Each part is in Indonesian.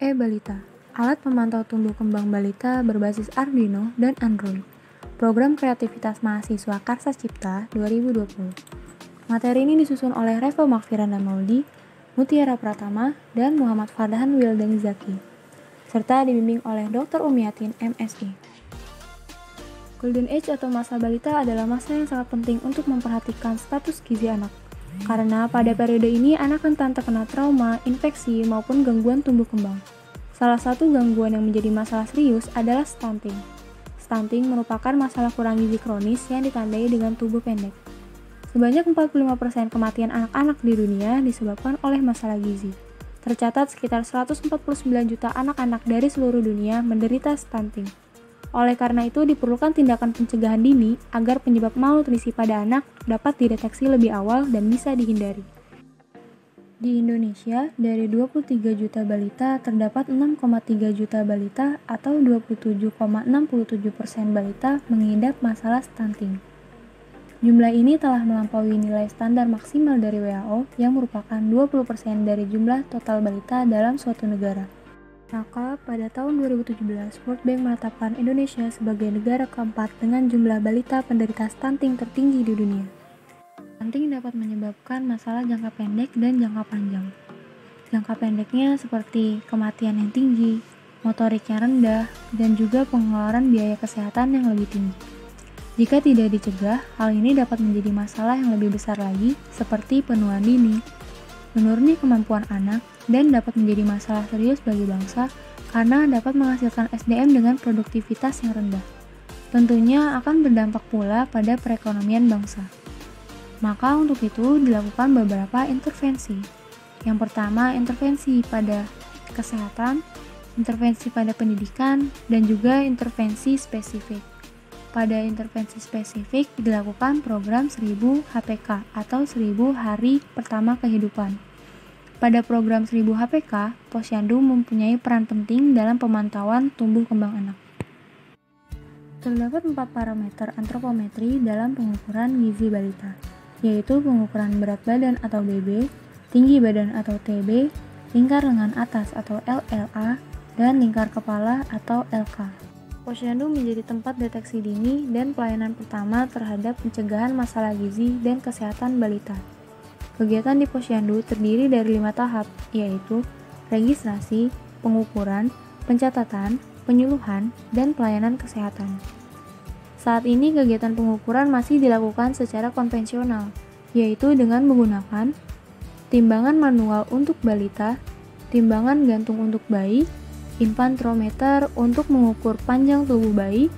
E-Balita, alat pemantau tumbuh kembang balita berbasis Arduino dan Android. Program Kreativitas Mahasiswa Karsa Cipta 2020. Materi ini disusun oleh Revo Makfiranda Maudi, Mutiara Pratama, dan Muhammad Fardahan Wildani Zaki, serta dibimbing oleh Dr. Umiatin, MSI. Golden Age atau masa balita adalah masa yang sangat penting untuk memperhatikan status gizi anak. Karena pada periode ini anak rentan terkena trauma, infeksi, maupun gangguan tumbuh kembang. Salah satu gangguan yang menjadi masalah serius adalah stunting. Stunting merupakan masalah kurang gizi kronis yang ditandai dengan tubuh pendek. Sebanyak 45% kematian anak-anak di dunia disebabkan oleh masalah gizi. Tercatat sekitar 149 juta anak-anak dari seluruh dunia menderita stunting. Oleh karena itu, diperlukan tindakan pencegahan dini agar penyebab malnutrisi pada anak dapat dideteksi lebih awal dan bisa dihindari. Di Indonesia, dari 23 juta balita, terdapat 6,3 juta balita atau 27,67% balita mengidap masalah stunting. Jumlah ini telah melampaui nilai standar maksimal dari WHO yang merupakan 20% dari jumlah total balita dalam suatu negara. Maka, pada tahun 2017, World Bank menetapkan Indonesia sebagai negara keempat dengan jumlah balita penderita stunting tertinggi di dunia. Stunting dapat menyebabkan masalah jangka pendek dan jangka panjang. Jangka pendeknya seperti kematian yang tinggi, motorik yang rendah, dan juga pengeluaran biaya kesehatan yang lebih tinggi. Jika tidak dicegah, hal ini dapat menjadi masalah yang lebih besar lagi, seperti penuaan dini, menurunnya kemampuan anak, dan dapat menjadi masalah serius bagi bangsa karena dapat menghasilkan SDM dengan produktivitas yang rendah. Tentunya akan berdampak pula pada perekonomian bangsa. Maka untuk itu dilakukan beberapa intervensi. Yang pertama, intervensi pada kesehatan, intervensi pada pendidikan, dan juga intervensi spesifik. Pada intervensi spesifik dilakukan program 1000 HPK atau 1000 hari pertama kehidupan. Pada program 1000 HPK, Posyandu mempunyai peran penting dalam pemantauan tumbuh kembang anak. Terdapat 4 parameter antropometri dalam pengukuran gizi balita, yaitu pengukuran berat badan atau BB, tinggi badan atau TB, lingkar lengan atas atau LLA, dan lingkar kepala atau LK. Posyandu menjadi tempat deteksi dini dan pelayanan pertama terhadap pencegahan masalah gizi dan kesehatan balita. Kegiatan di Posyandu terdiri dari 5 tahap, yaitu registrasi, pengukuran, pencatatan, penyuluhan, dan pelayanan kesehatan. Saat ini kegiatan pengukuran masih dilakukan secara konvensional, yaitu dengan menggunakan timbangan manual untuk balita, timbangan gantung untuk bayi, infantrometer untuk mengukur panjang tubuh bayi,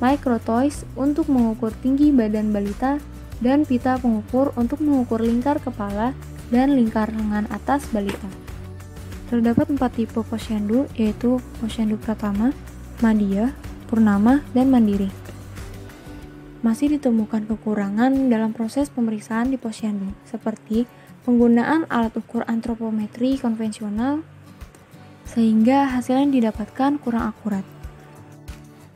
microtoys untuk mengukur tinggi badan balita, dan pita pengukur untuk mengukur lingkar kepala dan lingkar lengan atas balita. Terdapat 4 tipe Posyandu, yaitu Posyandu Pratama, Madya, Purnama, dan Mandiri. Masih ditemukan kekurangan dalam proses pemeriksaan di Posyandu, seperti penggunaan alat ukur antropometri konvensional, sehingga hasil yang didapatkan kurang akurat.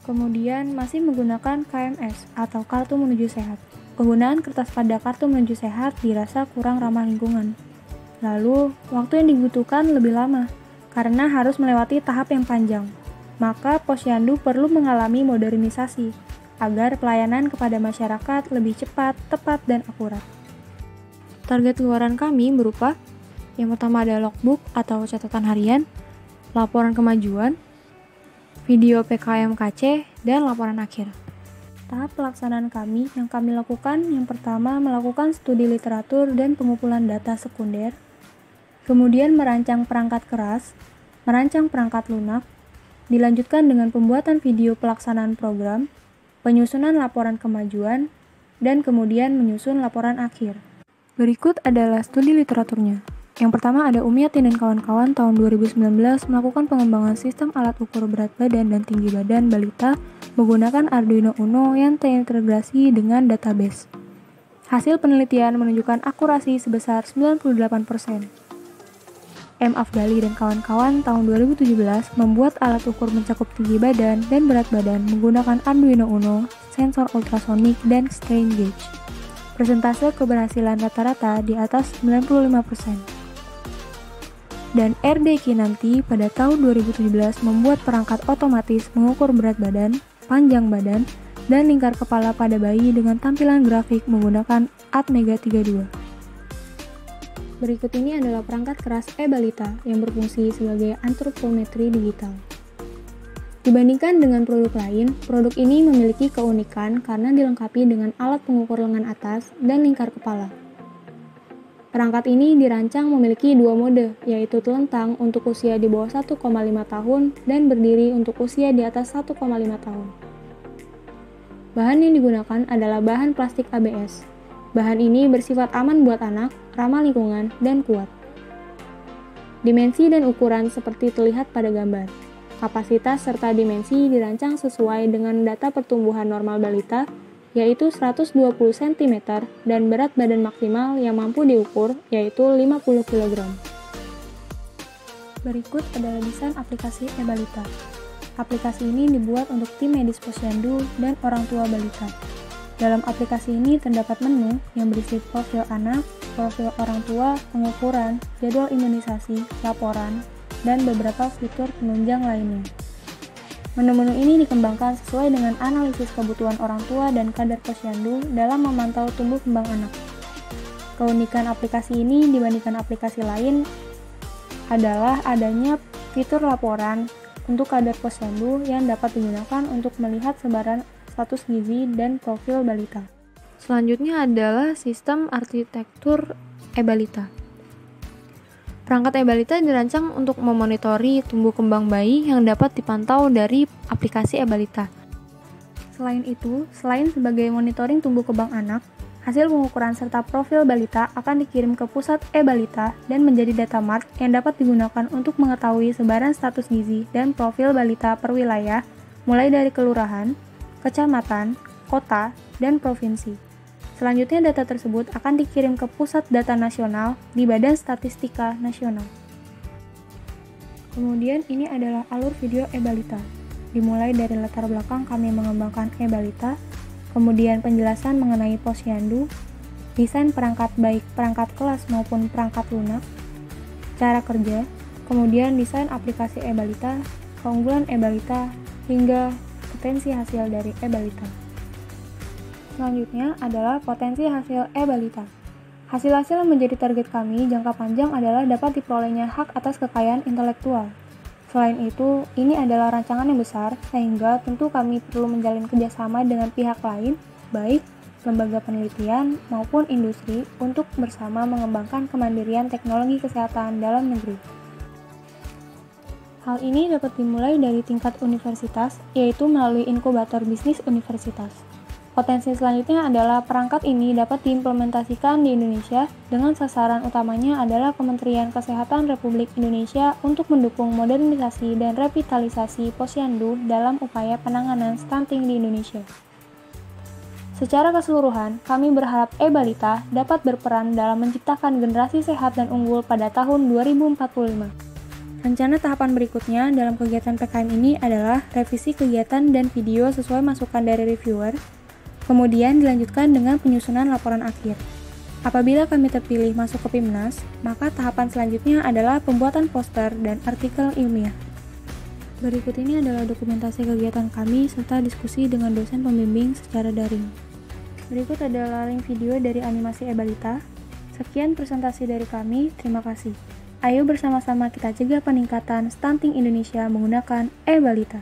Kemudian masih menggunakan KMS atau Kartu Menuju Sehat. Penggunaan kertas pada kartu menuju sehat dirasa kurang ramah lingkungan. Lalu, waktu yang dibutuhkan lebih lama, karena harus melewati tahap yang panjang. Maka Posyandu perlu mengalami modernisasi, agar pelayanan kepada masyarakat lebih cepat, tepat, dan akurat. Target keluaran kami berupa, yang pertama ada logbook atau catatan harian, laporan kemajuan, video PKMKC, dan laporan akhir. Tahap pelaksanaan kami yang kami lakukan, yang pertama melakukan studi literatur dan pengumpulan data sekunder, kemudian merancang perangkat keras, merancang perangkat lunak, dilanjutkan dengan pembuatan video pelaksanaan program, penyusunan laporan kemajuan, dan kemudian menyusun laporan akhir. Berikut adalah studi literaturnya. Yang pertama ada Umiatin dan kawan-kawan tahun 2019 melakukan pengembangan sistem alat ukur berat badan dan tinggi badan balita menggunakan Arduino Uno yang terintegrasi dengan database. Hasil penelitian menunjukkan akurasi sebesar 98%. M. Afdali dan kawan-kawan tahun 2017 membuat alat ukur mencakup tinggi badan dan berat badan menggunakan Arduino Uno, sensor ultrasonik, dan strain gauge. Persentase keberhasilan rata-rata di atas 95%. dan RD Kinanti pada tahun 2017 membuat perangkat otomatis mengukur berat badan, panjang badan, dan lingkar kepala pada bayi dengan tampilan grafik menggunakan Atmega 32. Berikut ini adalah perangkat keras e-balita yang berfungsi sebagai antropometri digital. Dibandingkan dengan produk lain, produk ini memiliki keunikan karena dilengkapi dengan alat pengukur lengan atas dan lingkar kepala. Perangkat ini dirancang memiliki dua mode, yaitu telentang untuk usia di bawah 1,5 tahun dan berdiri untuk usia di atas 1,5 tahun. Bahan yang digunakan adalah bahan plastik ABS. Bahan ini bersifat aman buat anak, ramah lingkungan, dan kuat. Dimensi dan ukuran seperti terlihat pada gambar. Kapasitas serta dimensi dirancang sesuai dengan data pertumbuhan normal balita, yaitu 120 cm, dan berat badan maksimal yang mampu diukur, yaitu 50 kg. Berikut adalah desain aplikasi e-balita. Aplikasi ini dibuat untuk tim medis posyandu dan orang tua balita. Dalam aplikasi ini terdapat menu yang berisi profil anak, profil orang tua, pengukuran, jadwal imunisasi, laporan, dan beberapa fitur penunjang lainnya. Menu-menu ini dikembangkan sesuai dengan analisis kebutuhan orang tua dan kadar posyandu dalam memantau tumbuh kembang anak. Keunikan aplikasi ini dibandingkan aplikasi lain adalah adanya fitur laporan untuk kadar posyandu yang dapat digunakan untuk melihat sebaran status gizi dan profil balita. Selanjutnya adalah sistem arsitektur e-balita. Perangkat e-balita dirancang untuk memonitori tumbuh kembang bayi yang dapat dipantau dari aplikasi e-balita. Selain itu, selain sebagai monitoring tumbuh kembang anak, hasil pengukuran serta profil balita akan dikirim ke pusat e-balita dan menjadi data mart yang dapat digunakan untuk mengetahui sebaran status gizi dan profil balita per wilayah, mulai dari kelurahan, kecamatan, kota, dan provinsi. Selanjutnya data tersebut akan dikirim ke Pusat Data Nasional di Badan Statistika Nasional. Kemudian ini adalah alur video e-balita. Dimulai dari latar belakang kami mengembangkan e-balita, kemudian penjelasan mengenai posyandu, desain perangkat baik perangkat kelas maupun perangkat lunak, cara kerja, kemudian desain aplikasi e-balita, keunggulan e-balita, hingga potensi hasil dari e-balita. Selanjutnya adalah potensi hasil e-balita. Hasil-hasil yang menjadi target kami jangka panjang adalah dapat diperolehnya hak atas kekayaan intelektual. Selain itu, ini adalah rancangan yang besar, sehingga tentu kami perlu menjalin kerjasama dengan pihak lain, baik lembaga penelitian maupun industri, untuk bersama mengembangkan kemandirian teknologi kesehatan dalam negeri. Hal ini dapat dimulai dari tingkat universitas, yaitu melalui inkubator bisnis universitas. Potensi selanjutnya adalah perangkat ini dapat diimplementasikan di Indonesia dengan sasaran utamanya adalah Kementerian Kesehatan Republik Indonesia untuk mendukung modernisasi dan revitalisasi posyandu dalam upaya penanganan stunting di Indonesia. Secara keseluruhan, kami berharap e-balita dapat berperan dalam menciptakan generasi sehat dan unggul pada tahun 2045. Rencana tahapan berikutnya dalam kegiatan PKM ini adalah revisi kegiatan dan video sesuai masukan dari reviewer, kemudian dilanjutkan dengan penyusunan laporan akhir. Apabila kami terpilih masuk ke PIMNAS, maka tahapan selanjutnya adalah pembuatan poster dan artikel ilmiah. Berikut ini adalah dokumentasi kegiatan kami serta diskusi dengan dosen pembimbing secara daring. Berikut adalah link video dari animasi e-balita. Sekian presentasi dari kami, terima kasih. Ayo bersama-sama kita cegah peningkatan stunting Indonesia menggunakan e-balita.